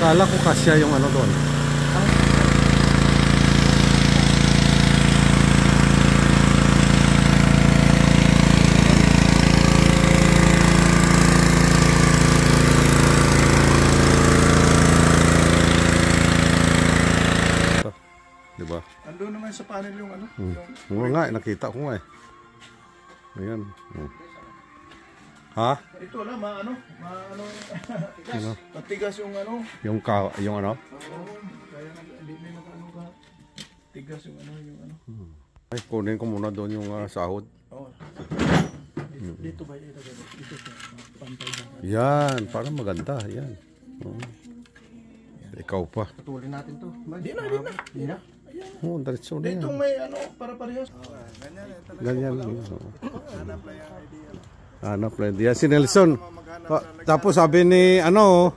Kala ko kasya yung ano doon. Diba? Andun naman sa panel yung ano? Oo nga, nakita ko nga eh. Ayan. Ha? Ito lang, maano, matigas yung ano. Yung ano? Kaya hindi may makaano ka. Tigas yung ano, Ay, kunin ko muna doon yung sahod. Oh. Dito ba ito? Ito sa pantay. Yan, parang maganda. Yan. Ikaw pa. Patuloy natin to. Di na. Oo, diretso na yan. Dito may ano, para parehas. Ganyan. Hanap lang. Yan si Nelson. Tapos sabi ni ano,